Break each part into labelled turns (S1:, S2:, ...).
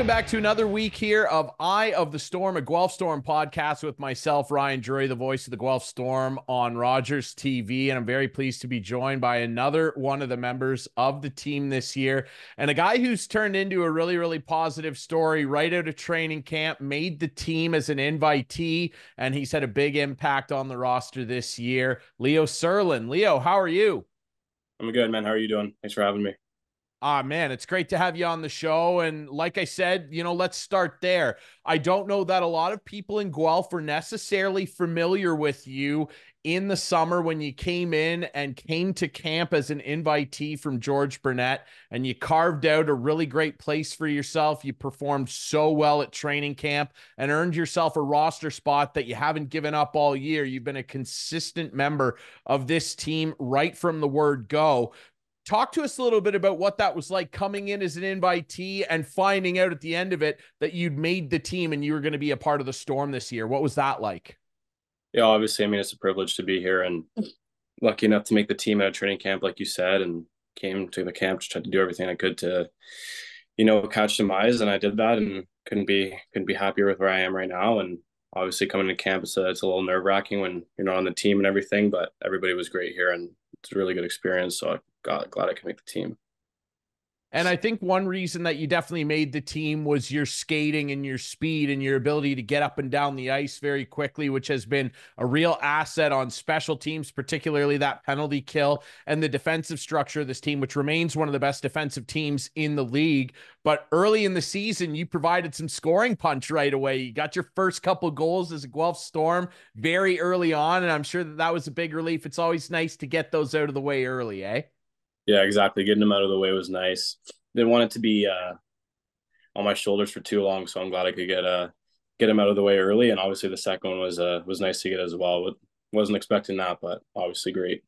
S1: Welcome back to another week here of Eye of the Storm, a Guelph Storm podcast with myself, Ryan Drury, the voice of the Guelph Storm on Rogers TV. And I'm very pleased to be joined by another one of the members of the team this year, and a guy who's turned into a really, really positive story right out of training camp, made the team as an invitee, and he's had a big impact on the roster this year. Leo Serlin. Leo, how are you?
S2: I'm good, man. How are you doing? Thanks for having me.
S1: Ah, man, it's great to have you on the show. And like I said, let's start there. I don't know that a lot of people in Guelph were necessarily familiar with you in the summer when you came in and came to camp as an invitee from George Burnett, and you carved out a really great place for yourself. You performed so well at training camp and earned yourself a roster spot that you haven't given up all year. You've been a consistent member of this team right from the word go. Talk to us a little bit about what that was like coming in as an invitee and finding out at the end of it that you'd made the team and you were going to be a part of the Storm this year. What was that like?
S2: Yeah, obviously, I mean, it's a privilege to be here and lucky enough to make the team out of training camp, like you said, and came to the camp, just tried to do everything I could to, catch some eyes, and I did that, and couldn't be happier with where I am right now. And obviously, coming to camp, it's a little nerve wracking when you're not on the team and everything, but everybody was great here, and it's a really good experience. So I got glad I could make the team.
S1: And I think one reason that you definitely made the team was your skating and your speed and your ability to get up and down the ice very quickly, which has been a real asset on special teams, particularly that penalty kill and the defensive structure of this team, which remains one of the best defensive teams in the league. But early in the season, you provided some scoring punch right away. You got your first couple goals as a Guelph Storm very early on, and I'm sure that was a big relief. It's always nice to get those out of the way early, eh?
S2: Yeah, exactly. Getting them out of the way was nice. Didn't want it to be on my shoulders for too long, so I'm glad I could get him out of the way early. And obviously, the second one was nice to get as well. But wasn't expecting that, but obviously great.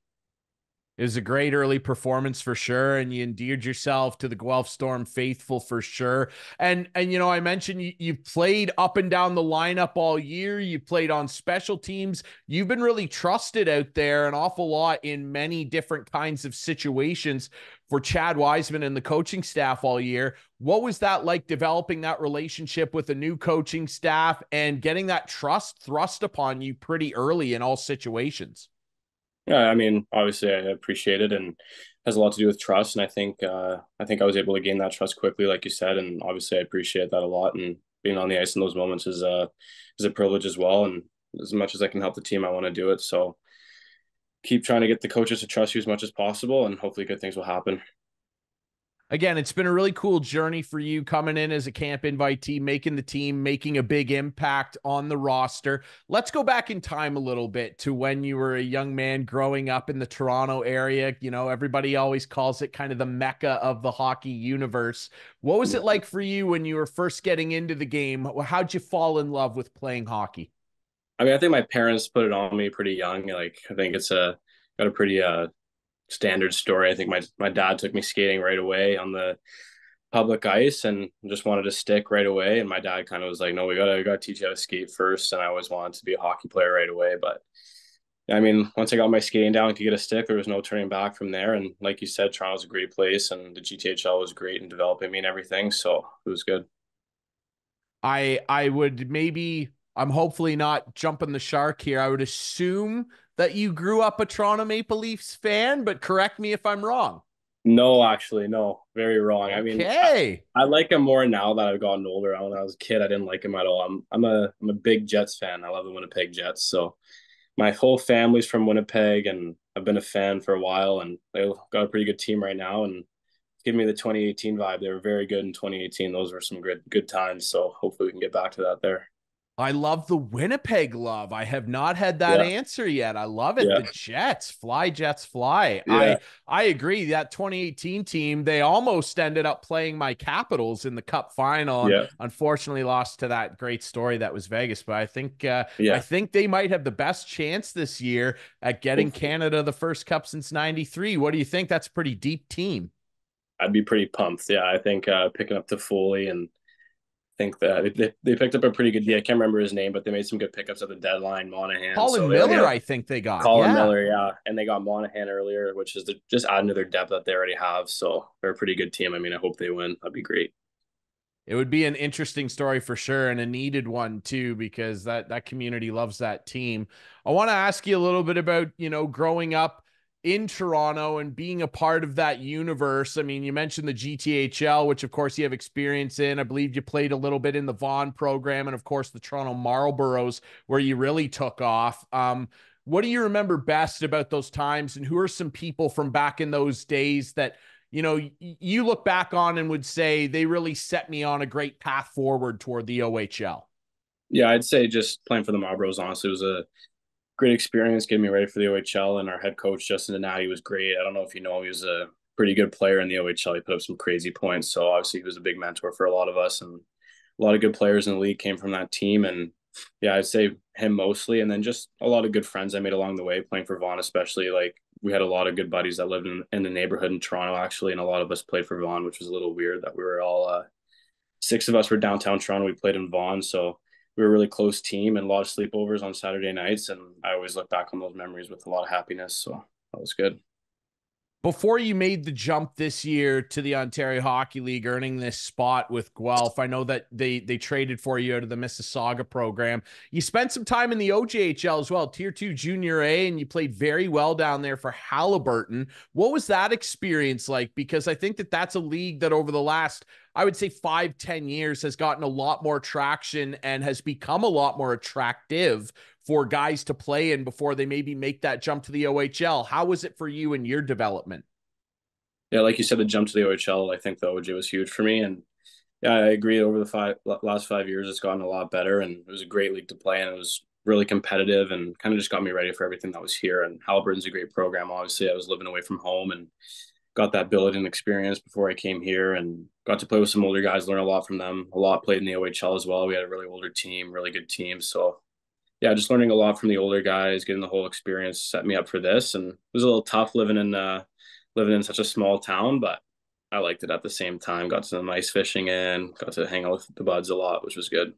S1: It was a great early performance for sure, and you endeared yourself to the Guelph Storm faithful for sure. And I mentioned you played up and down the lineup all year. You played on special teams. You've been really trusted out there an awful lot in many different kinds of situations for Chad Wiseman and the coaching staff all year. What was that like, developing that relationship with a new coaching staff and getting that trust thrust upon you pretty early in all situations?
S2: Yeah, I mean, obviously, I appreciate it, and has a lot to do with trust. And I think I was able to gain that trust quickly, like you said, and obviously, I appreciate that a lot. And being on the ice in those moments is a privilege as well. And as much as I can help the team, I want to do it. So keep trying to get the coaches to trust you as much as possible, and hopefully, good things will happen.
S1: Again, it's been a really cool journey for you coming in as a camp invitee, making the team, making a big impact on the roster. Let's go back in time a little bit to when you were a young man growing up in the Toronto area. Everybody always calls it kind of the mecca of the hockey universe. What was it like for you when you were first getting into the game? How'd you fall in love with playing hockey?
S2: I mean, I think my parents put it on me pretty young. Like, I think it's got a pretty standard story. I think my dad took me skating right away on the public ice and just wanted to stick right away. And my dad kind of was like, "No, we gotta teach you how to skate first." And I always wanted to be a hockey player right away. But I mean, once I got my skating down and could get a stick, there was no turning back from there. And like you said, Toronto's a great place, and the GTHL was great in developing me and everything. So it was good.
S1: I would maybe, I'm hopefully not jumping the shark here. I would assume that you grew up a Toronto Maple Leafs fan, but correct me if I'm wrong.
S2: No, actually, no, very wrong. I mean,
S1: Okay.
S2: I like him more now that I've gotten older. When I was a kid, I didn't like him at all. I'm a big Jets fan. I love the Winnipeg Jets. So my whole family's from Winnipeg, and I've been a fan for a while. And they got a pretty good team right now, and give me the 2018 vibe. They were very good in 2018. Those were some good times. So hopefully we can get back to that there.
S1: I love the Winnipeg love. I have not had that
S2: Yeah,
S1: answer yet. I love it.
S2: yeah,
S1: The Jets, fly Jets, fly.
S2: yeah,
S1: I agree. That 2018 team, they almost ended up playing my Capitals in the Cup final, and
S2: yeah,
S1: unfortunately lost to that great story that was Vegas. But I
S2: yeah.
S1: think they might have the best chance this year at getting
S2: Hopefully.
S1: Canada the first Cup since '93. What do you think? That's a pretty deep team.
S2: I'd be pretty pumped. Yeah, I think picking up the Foley and think that they picked up a pretty good deal. I can't remember his name, but they made some good pickups at the deadline. Monahan, so
S1: Colin
S2: they already
S1: Miller,
S2: have
S1: I think they got.
S2: Colin
S1: Yeah.
S2: Miller, yeah, and they got Monahan earlier, which is just adding to their depth that they already have. So they're a pretty good team. I mean, I hope they win. That'd be great.
S1: It would be an interesting story for sure, and a needed one too, because that community loves that team. I want to ask you a little bit about, growing up in Toronto and being a part of that universe. I mean, you mentioned the GTHL, which of course you have experience in. I believe you played a little bit in the Vaughan program, and of course the Toronto Marlboros, where you really took off. What do you remember best about those times, and who are some people from back in those days that you look back on and would say they really set me on a great path forward toward the OHL?
S2: Yeah, I'd say just playing for the Marlboros, honestly, was a great experience getting me ready for the OHL. And our head coach, Justin Donati, was great. I don't know if you know him, he was a pretty good player in the OHL. He put up some crazy points. So obviously he was a big mentor for a lot of us. And a lot of good players in the league came from that team. And yeah, I'd say him mostly. And then just a lot of good friends I made along the way playing for Vaughan, especially. Like we had a lot of good buddies that lived in the neighborhood in Toronto, actually. And a lot of us played for Vaughan, which was a little weird that we were all, six of us were downtown Toronto. We played in Vaughan. So we were a really close team and a lot of sleepovers on Saturday nights. And I always look back on those memories with a lot of happiness. So that was good.
S1: Before you made the jump this year to the Ontario Hockey League, earning this spot with Guelph, I know that they traded for you out of the Mississauga program. You spent some time in the OJHL as well, Tier 2 Junior A, and you played very well down there for Halliburton. What was that experience like? Because I think that that's a league that over the last, I would say 5-10 years has gotten a lot more traction and has become a lot more attractive for guys to play in before they maybe make that jump to the OHL. How was it for you in your development?
S2: Yeah, like you said, the jump to the OHL, I think the OJ was huge for me. And yeah, I agree. Over the last 5 years, it's gotten a lot better, and it was a great league to play, and it was really competitive, and kind of just got me ready for everything that was here. And Halliburton's a great program. Obviously, I was living away from home and got that billet experience before I came here, and got to play with some older guys, learn a lot from them. A lot played in the OHL as well. We had a really older team, really good team. So yeah, just learning a lot from the older guys, getting the whole experience set me up for this. And it was a little tough living in such a small town, but I liked it at the same time. Got some ice fishing in, got to hang out with the buds a lot, which was good.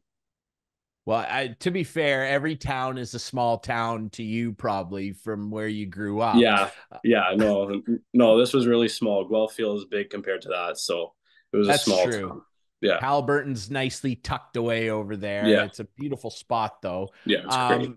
S1: Well, to be fair, every town is a small town to you, probably from where you grew up.
S2: Yeah, yeah, no, this was really small. Guelph is big compared to that, so it was a
S1: That's
S2: small
S1: true.
S2: town. Yeah,
S1: Halliburton's nicely tucked away over there.
S2: yeah,
S1: It's a beautiful spot, though.
S2: yeah, it's great.
S1: Um,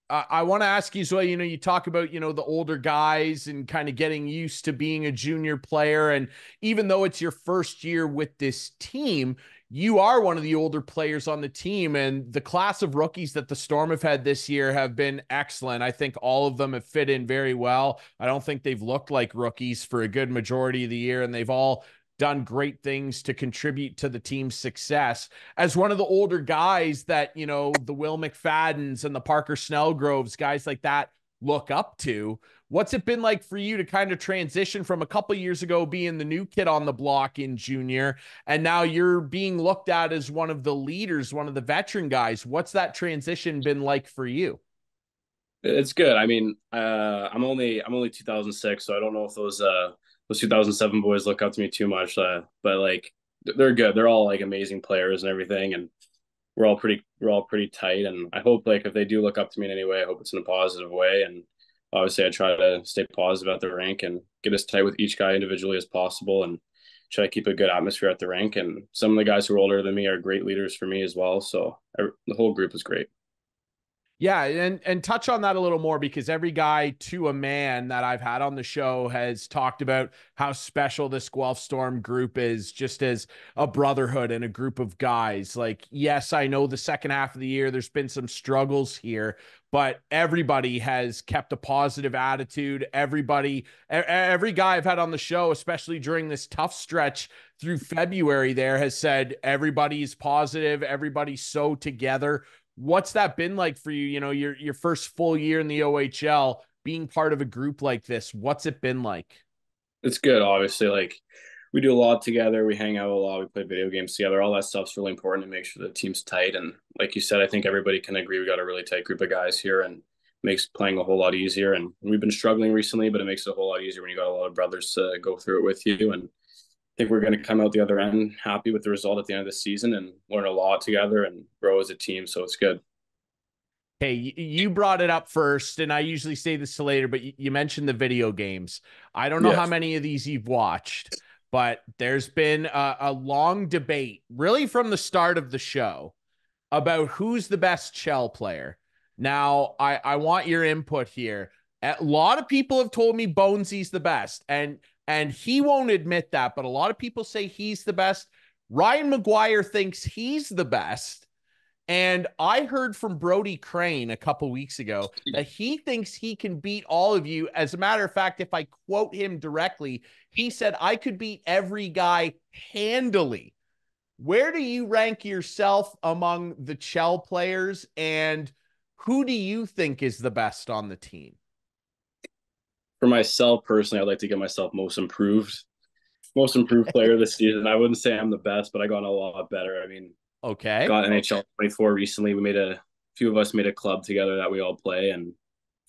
S1: I want to ask you, so you talk about the older guys and kind of getting used to being a junior player, and even though it's your first year with this team, you are one of the older players on the team, and the class of rookies that the Storm have had this year have been excellent. I think all of them have fit in very well. I don't think they've looked like rookies for a good majority of the year, and they've all done great things to contribute to the team's success. As one of the older guys that, the Will McFaddens and the Parker Snellgroves, guys like that look up to, what's it been like for you to kind of transition from a couple years ago being the new kid on the block in junior, and now you're being looked at as one of the leaders, one of the veteran guys? What's that transition been like for you?
S2: It's good. I mean, I'm only 2006, so I don't know if those 2007 boys look up to me too much, but like they're good. They're all like amazing players and everything, and we're all pretty tight. And I hope like if they do look up to me in any way, I hope it's in a positive way. And obviously, I try to stay positive at the rink and get as tight with each guy individually as possible, and try to keep a good atmosphere at the rink. And some of the guys who are older than me are great leaders for me as well. So the whole group is great.
S1: Yeah, and touch on that a little more, because every guy to a man that I've had on the show has talked about how special this Guelph Storm group is, just as a brotherhood and a group of guys. Like, yes, I know the second half of the year there's been some struggles here, but everybody has kept a positive attitude. Every guy I've had on the show, especially during this tough stretch through February there, has said everybody's positive, everybody's so together. What's that been like for you? Your first full year in the OHL, being part of a group like this. What's it been like?
S2: It's good, obviously. Like we do a lot together. We hang out a lot. We play video games together. All that stuff's really important to make sure the team's tight. And like you said, I think everybody can agree we got a really tight group of guys here, and makes playing a whole lot easier. And we've been struggling recently, but it makes it a whole lot easier when you got a lot of brothers to go through it with you. And I think we're going to come out the other end happy with the result at the end of the season and learn a lot together and grow as a team. So it's good.
S1: Hey, you brought it up first, and I usually say this to later, but you mentioned the video games. I don't know
S2: Yeah.
S1: how many of these you've watched, but there's been a long debate, really from the start of the show, about who's the best Chell player. Now, I want your input here. A lot of people have told me Bonesy's the best, and he won't admit that, but a lot of people say he's the best. Ryan McGuire thinks he's the best. And I heard from Brody Crane a couple weeks ago that he thinks he can beat all of you. As a matter of fact, if I quote him directly, he said, I could beat every guy handily. Where do you rank yourself among the Chell players, and who do you think is the best on the team?
S2: For myself personally, I'd like to give myself most improved player this season. I wouldn't say I'm the best, but I got a lot better. I mean,
S1: Okay.
S2: got NHL 24 recently. We made a few of us made a club together that we all play and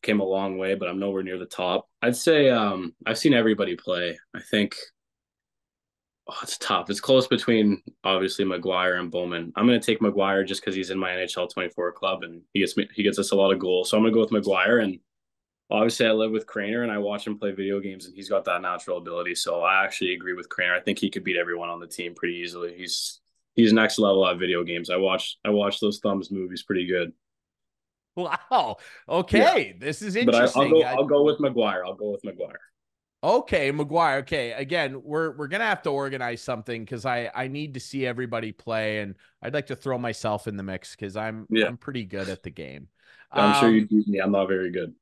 S2: came a long way, but I'm nowhere near the top. I'd say I've seen everybody play. I think it's tough. It's close between obviously McGuire and Bowman. I'm going to take McGuire just because he's in my NHL 24 club and he gets us a lot of goals. So I'm going to go with McGuire. And obviously, I live with Craner and I watch him play video games, and he's got that natural ability. So I actually agree with Craner. I think he could beat everyone on the team pretty easily. He's next level at video games. I watch those Thumbs movies pretty good.
S1: Wow.
S2: Yeah,
S1: Okay. This is
S2: but I'll
S1: interesting.
S2: go I'll go with McGuire. I'll go with McGuire.
S1: Okay, McGuire. Okay, again, we're gonna have to organize something because I need to see everybody play, and I'd like to throw myself in the mix because
S2: Yeah,
S1: I'm pretty good at the game.
S2: I'm sure you
S1: Um,
S2: beat me. I'm not very good.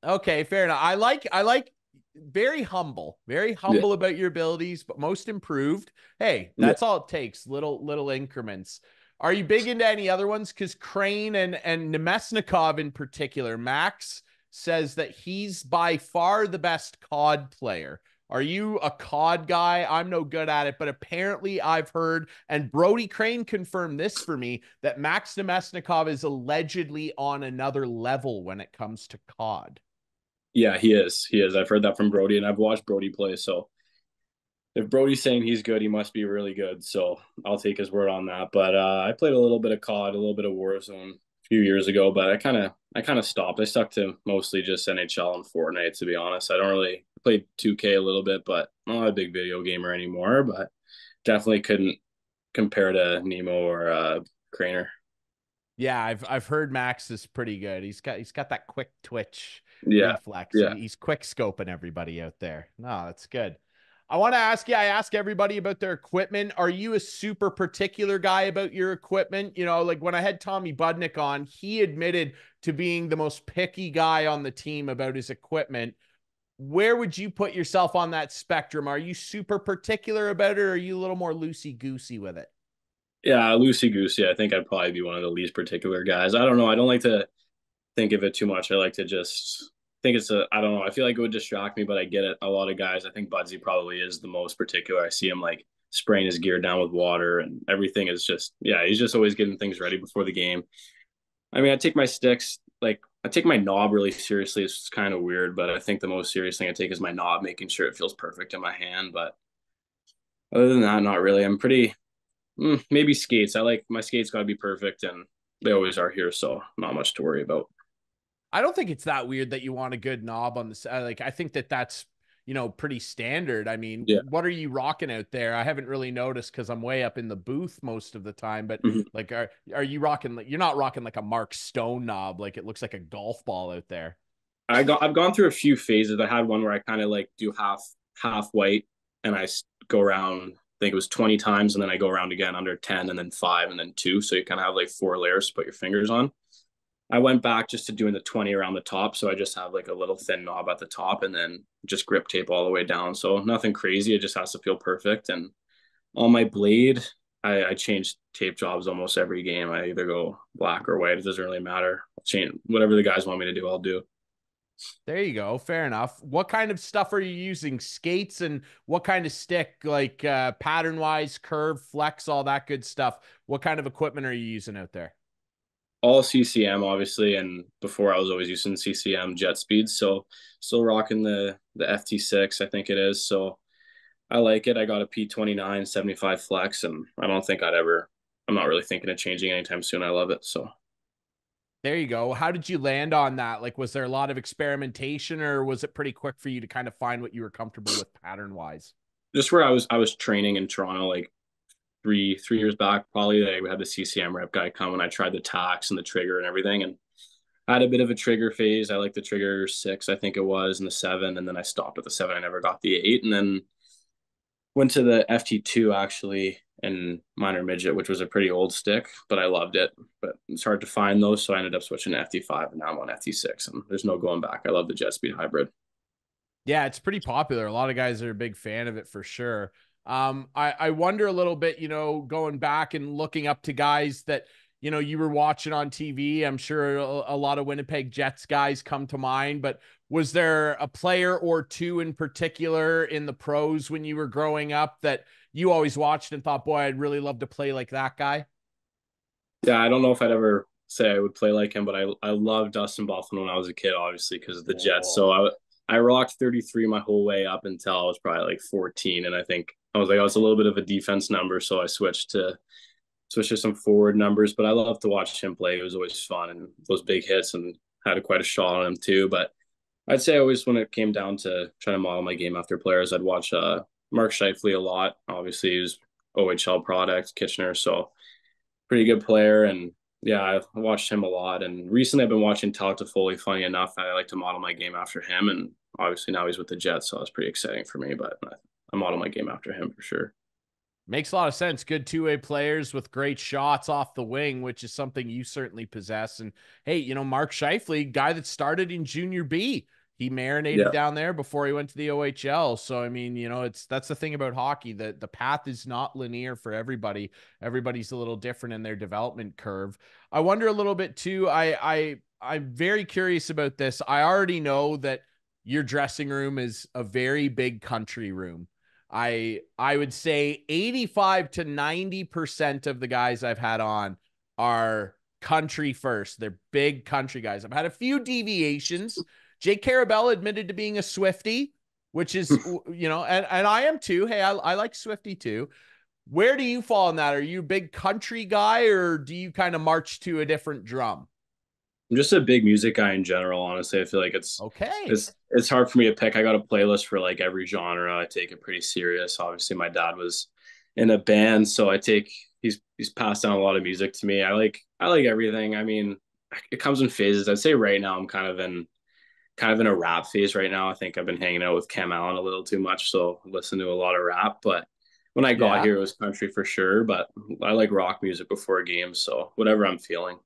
S1: okay, fair enough. I like very
S2: Yeah,
S1: humble about your abilities, but most improved. Hey,
S2: yeah.
S1: that's all it takes. Little increments. Are you big into any other ones? Because Crane and Nemesnikov in particular, Max says that he's by far the best COD player. Are you a COD guy? I'm no good at it, but apparently I've heard, and Brody Crane confirmed this for me, that Max Nemesnikov is allegedly on another level when it comes to COD.
S2: Yeah, he is. He is. I've heard that from Brody, and I've watched Brody play. So if Brody's saying he's good, he must be really good. So I'll take his word on that. But I played a little bit of COD, a little bit of Warzone a few years ago, but I kind of stopped. I stuck to mostly just NHL and Fortnite, to be honest. I don't really I played 2K a little bit, but I'm not a big video gamer anymore. But definitely couldn't compare to Nemo or Craner.
S1: Yeah, I've heard Max is pretty good. He's got that quick twitch
S2: Yeah,
S1: reflex.
S2: yeah.
S1: He's quick scoping everybody out there. No, that's good. I want to ask you, I ask everybody about their equipment. Are you a super particular guy about your equipment? You know, like when I had Tommy Budnick on, he admitted to being the most picky guy on the team about his equipment. Where would you put yourself on that spectrum? Are you super particular about it, or are you a little more loosey goosey with it?
S2: Yeah, loosey goosey. I think I'd probably be one of the least particular guys. I don't know. I don't like to think of it too much. I like to just think I don't know. I feel like it would distract me, but I get it. A lot of guys, I think Budsy probably is the most particular. I see him like spraying his gear down with water and everything is just, yeah, he's just always getting things ready before the game. I mean, I take my sticks, like, I take my knob really seriously. It's kind of weird, but I think the most serious thing I take is my knob, making sure it feels perfect in my hand. But other than that, not really. I'm pretty, maybe skates. I like my skates got to be perfect, and they always are here. So not much to worry about.
S1: I don't think it's that weird that you want a good knob on the side. Like, I think that that's, pretty standard. I mean,
S2: Yeah.
S1: what are you rocking out there? I haven't really noticed because I'm way up in the booth most of the time, but
S2: Mhm.
S1: like, are you rocking, like, you're not rocking like a Mark Stone knob. Like it looks like a golf ball out there.
S2: I've gone through a few phases. I had one where I kind of like do half white, and go around. I think it was 20 times, and then I go around again under 10, and then 5, and then 2. So you kind of have like 4 layers to put your fingers on. I went back just to doing the 20 around the top, so I just have like a little thin knob at the top, and then just grip tape all the way down. So nothing crazy. It just has to feel perfect. And on my blade, I change tape jobs almost every game. I either go black or white. It doesn't really matter. I'll change whatever the guys want me to do. I'll do.
S1: There you go. Fair enough. What kind of stuff are you using? Skates, and what kind of stick, like pattern wise, curve, flex, all that good stuff? What kind of equipment are you using out there?
S2: All CCM obviously, and before I was always using CCM jet speeds, so still rocking the FT6, I think it is. So I like it. I got a P29 75 flex, and I'm not really thinking of changing anytime soon. I love it. So
S1: There you go. How did you land on that? Like, was there a lot of experimentation, or was it pretty quick for you to kind of find what you were comfortable with pattern wise?
S2: just where I was training in Toronto like three years back, probably. We had the CCM rep guy come and I tried the tax and the trigger and everything, and I had a bit of a trigger phase. I like the trigger 6, I think it was, and the 7, and then I stopped at the 7. I never got the 8, and then went to the FT2 actually in minor midget, which was a pretty old stick, but I loved it. But it's hard to find those, so I ended up switching to FT5, and now I'm on FT6, and there's no going back. I love the jet speed hybrid.
S1: Yeah, it's pretty popular. A lot of guys are a big fan of it for sure. I wonder a little bit, going back and looking up to guys that, you were watching on TV. I'm sure a lot of Winnipeg Jets guys come to mind, but was there a player or two in particular in the pros when you were growing up that you always watched and thought, boy, I'd really love to play like that guy?
S2: Yeah, I don't know if I'd ever say I would play like him, but I loved Dustin Buffalo when I was a kid, obviously because of the Jets. So
S1: Oh,
S2: I rocked 33 my whole way up until I was probably like 14, and I think I was like I was a little bit of a defense number, so I switched to some forward numbers. But I love to watch him play. It was always fun and those big hits, and had quite a shot on him too. But I'd say always when it came down to trying to model my game after players, I'd watch Mark Scheifele a lot. Obviously, he was OHL product, Kitchener, so pretty good player. And yeah, I've watched him a lot. And recently, I've been watching Todd Toffoli. Funny enough, I like to model my game after him. And obviously now he's with the Jets, so it's pretty exciting for me. But I model my game after him for sure.
S1: makes a lot of sense. Good two-way players with great shots off the wing, which is something you certainly possess. And hey, Mark Scheifele, guy that started in junior B, he marinated
S2: Yeah.
S1: down there before he went to the OHL. So I mean, that's the thing about hockey, that the path is not linear for everybody. Everybody's a little different in their development curve. I wonder a little bit too. I'm very curious about this. I already know that your dressing room is a very big country room. I would say 85 to 90% of the guys I've had on are country first. They're big country guys. I've had a few deviations. Jake Carabella admitted to being a Swifty, which is, and I am too. Hey, I like Swifty too. Where do you fall in that? Are you a big country guy or do you kind of march to a different drum?
S2: I'm just a big music guy in general. Honestly, I feel like it's
S1: Okay.
S2: it's it's hard for me to pick. I got a playlist for like every genre. I take it pretty serious. Obviously, my dad was in a band, so he's passed down a lot of music to me. I like everything. I mean, it comes in phases. I'd say right now I'm kind of in a rap phase right now. I think I've been hanging out with Cam Allen a little too much, so I listen to a lot of rap. But when I got
S1: Yeah.
S2: here, it was country for sure. But I like rock music before games, so whatever I'm feeling.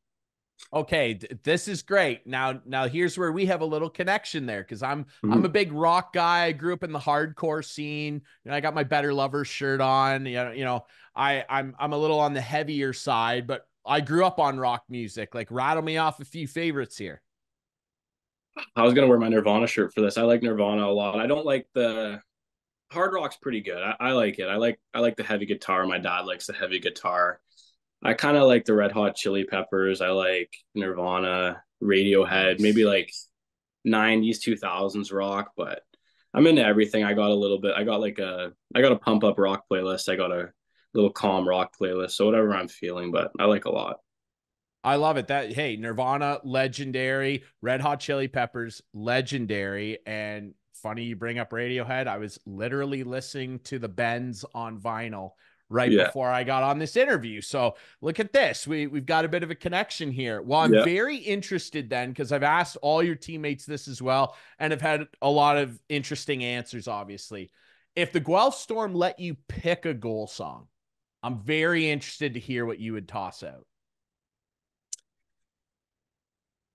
S1: Okay, this is great. Now here's where we have a little connection there because I'm
S2: Mhm.
S1: a big rock guy. I grew up in the hardcore scene. I got my Better Lovers shirt on. I'm a little on the heavier side, but I grew up on rock music. Like, rattle me off a few favorites here.
S2: I was gonna wear my Nirvana shirt for this. I like Nirvana a lot. I don't like the hard rock's pretty good. I like it. I like the heavy guitar. My dad likes the heavy guitar. I kind of like the Red Hot Chili Peppers. I like Nirvana, Radiohead, maybe
S1: Nice.
S2: like 90s, 2000s rock, but I'm into everything. I got a pump up rock playlist. I got a little calm rock playlist. So whatever I'm feeling, but I like a lot.
S1: I love it. That hey, Nirvana, legendary. Red Hot Chili Peppers, legendary. And funny you bring up Radiohead. I was literally listening to the Bends on vinyl right
S2: Yeah.
S1: before I got on this interview. So look at this. We've got a bit of a connection here. Well, I'm
S2: Yeah.
S1: very interested then because I've asked all your teammates this as well and have had a lot of interesting answers, obviously. If the Guelph Storm let you pick a goal song, I'm very interested to hear what you would toss out.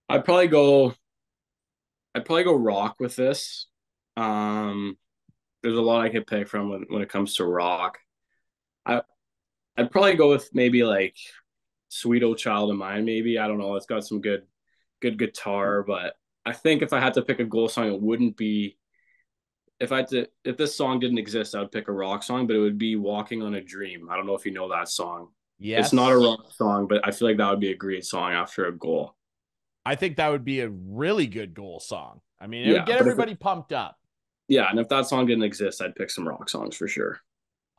S2: I'd probably go I'd probably go rock with this. Um there's a lot I could pick from when it comes to rock. I I'd probably go with maybe like Sweet Old Child of Mine, maybe. I don't know. It's got some good guitar, but I think if I had to pick a goal song, it wouldn't be if this song didn't exist, I would pick a rock song, but it would be Walking on a Dream. I don't know if you know that song. It's not a
S1: Yes.
S2: rock song, but I feel like that would be a great song after a goal.
S1: I think that would be a really good goal song. I mean, it would
S2: Yeah,
S1: get
S2: but if
S1: everybody pumped up.
S2: yeah, and if that song didn't exist, I'd pick some rock songs for sure.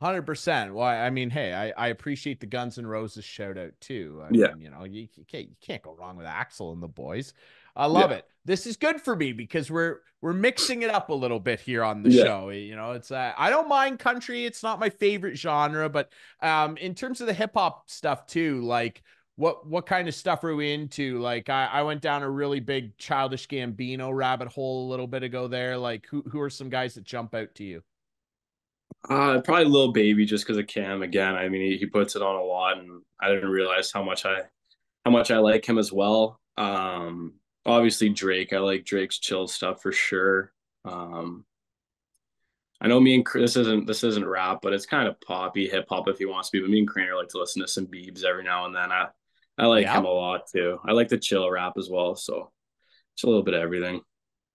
S1: 100%. Well, I mean, hey, I appreciate the Guns N' Roses shout out too. I
S2: Yeah,
S1: mean, you can't go wrong with Axel and the boys. I love
S2: yeah,
S1: it. This is good for me because we're mixing it up a little bit here on the
S2: yeah.
S1: show. It's I don't mind country. It's not my favorite genre, but in terms of the hip hop stuff too, like what kind of stuff are we into? Like I went down a really big Childish Gambino rabbit hole a little bit ago there. Like who are some guys that jump out to you?
S2: Probably Lil Baby just because of Cam again. I mean, he puts it on a lot, and I didn't realize how much I like him as well. Obviously Drake. I like Drake's chill stuff for sure. Um, I know me and this isn't rap, but it's kind of poppy hip hop if he wants to be. But me and Craner like to listen to some Biebs every now and then. I like him
S1: Yep.
S2: a lot too. I like the chill rap as well. So it's a little bit of everything.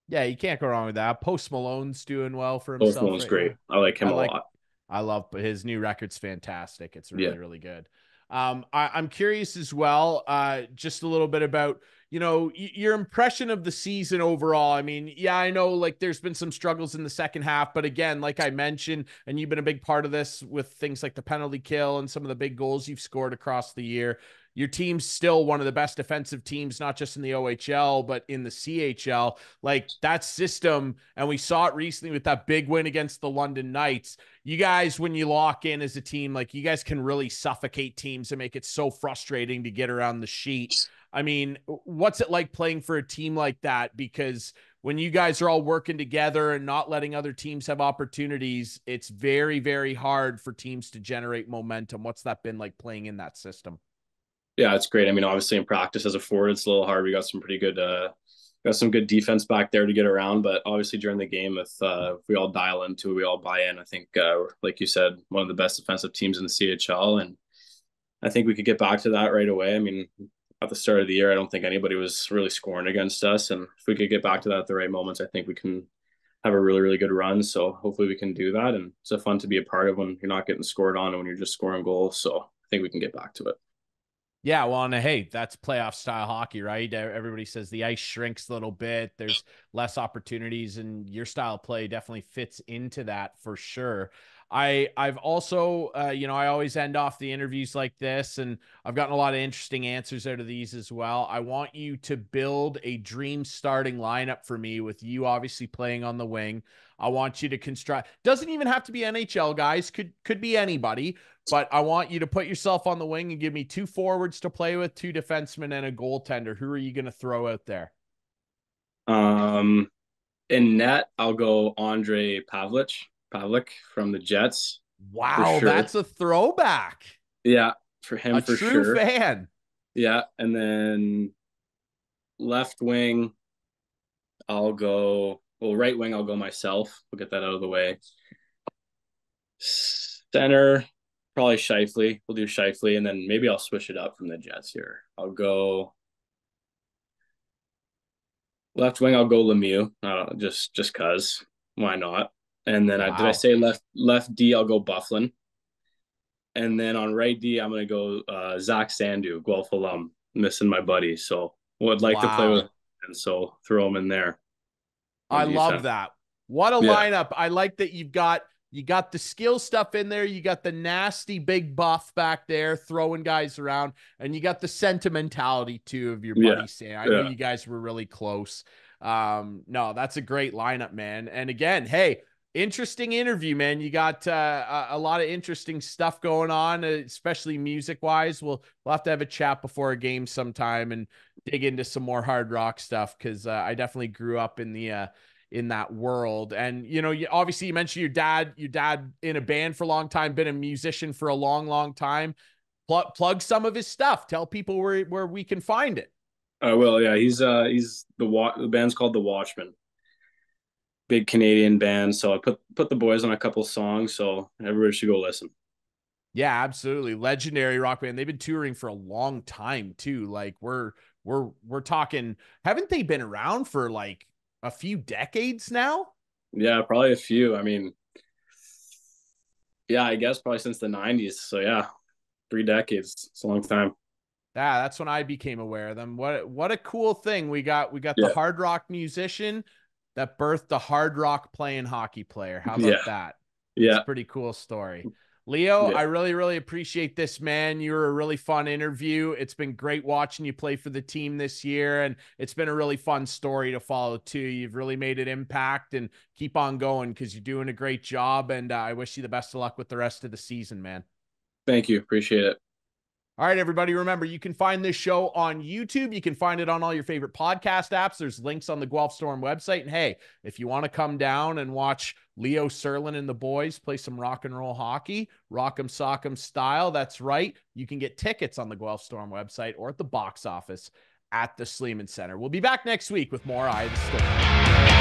S1: Yeah, you can't go wrong with that. Post Malone's doing well for
S2: Both
S1: himself
S2: one's
S1: right now.
S2: great. I like
S1: I
S2: him a
S1: like,
S2: lot.
S1: I love his new record's fantastic. It's
S2: Yeah.
S1: really, really good. I'm curious as well, just a little bit about, your impression of the season overall. I mean, yeah, I know like there's been some struggles in the second half, but again, like I mentioned, and you've been a big part of this with things like the penalty kill and some of the big goals you've scored across the year. Your team's still one of the best defensive teams, not just in the OHL, but in the CHL. Like that system, and we saw it recently with that big win against the London Knights. You guys, when you lock in as a team, like you guys can really suffocate teams and make it so frustrating to get around the sheet. I mean, what's it like playing for a team like that? Because when you guys are all working together and not letting other teams have opportunities, it's very, very hard for teams to generate momentum. What's that been like playing in that system?
S2: Yeah, it's great. I mean, obviously in practice as a forward, it's a little hard. We got some pretty good, got some good defense back there to get around. But obviously during the game, if we all dial into it, we all buy in. I think, like you said, one of the best defensive teams in the CHL, and I think we could get back to that right away. I mean, at the start of the year, I don't think anybody was really scoring against us, and if we could get back to that at the right moments, I think we can have a really, really good run. So hopefully we can do that, and it's a fun to be a part of when you're not getting scored on and when you're just scoring goals. So I think we can get back to it.
S1: Yeah, well, and hey, that's playoff style hockey, right? Everybody says the ice shrinks a little bit. There's less opportunities, and your style of play definitely fits into that for sure. I've also, I always end off the interviews like this, and I've gotten a lot of interesting answers out of these as well. I want you to build a dream starting lineup for me with you obviously playing on the wing. I want you to construct. Doesn't even have to be NHL guys. Could be anybody, but I want you to put yourself on the wing and give me two forwards to play with, two defensemen, and a goaltender. Who are you going to throw out there?
S2: Um, in net, I'll go Andre Pavlik from the Jets for
S1: Wow,
S2: sure.
S1: that's a throwback.
S2: Yeah, for him
S1: A
S2: for
S1: true
S2: sure.
S1: fan.
S2: Yeah, and then left wing, I'll go. Well, right wing, I'll go myself. We'll get that out of the way. Center, probably Shifley. We'll do Shifley, and then maybe I'll switch it up from the Jets here. I'll go left wing. I'll go Lemieux. Just cause. Why not? And then did I
S1: Wow.
S2: say left D? I'll go Bufflin. And then on right D, I'm gonna go Zach Sandu, Guelph alum, missing my buddy. So would like to play with,
S1: Wow.
S2: and so throw him in there
S1: I
S2: on
S1: love
S2: defense.
S1: that. What a
S2: Yeah,
S1: lineup. I like that you got the skill stuff in there, you got the nasty big buff back there throwing guys around, and you got the sentimentality too of your
S2: yeah,
S1: buddy Sam. I know
S2: yeah.
S1: you guys were really close. No, that's a great lineup, man. And again, hey, interesting interview, man. You got a lot of interesting stuff going on, especially music wise. We'll have to have a chat before a game sometime and dig into some more hard rock stuff because I definitely grew up in that world. And obviously you mentioned your dad in a band for a long time, been a musician for a long, long time. Plug some of his stuff. Tell people where we can find it.
S2: Well, yeah, he's the band's called The Watchmen, big Canadian band. So I put the boys on a couple songs, so everybody should go listen.
S1: Yeah, absolutely. Legendary rock band. They've been touring for a long time too. Like we're talking, haven't they been around for like a few decades now?
S2: Yeah, probably a few. I mean, yeah, I guess probably since the '90s. So yeah, 3 decades. It's a long time.
S1: Yeah, that's when I became aware of them. What a cool thing. We got the
S2: Yeah,
S1: hard rock musician that birthed the hard rock playing hockey player. How
S2: yeah,
S1: about that? That's a
S2: yeah.
S1: pretty cool story. Leo,
S2: Yeah.
S1: I really, really appreciate this, man. You were a really fun interview. It's been great watching you play for the team this year, and it's been a really fun story to follow, too. You've really made an impact, and keep on going because you're doing a great job, and I wish you the best of luck with the rest of the season, man.
S2: Thank you. Appreciate it.
S1: All right, everybody, remember, you can find this show on YouTube. You can find it on all your favorite podcast apps. There's links on the Guelph Storm website. And hey, if you want to come down and watch Leo Serlin and the boys play some rock and roll hockey, rock'em sock'em style, that's right. You can get tickets on the Guelph Storm website or at the box office at the Sleeman Center. We'll be back next week with more Eye of the Storm.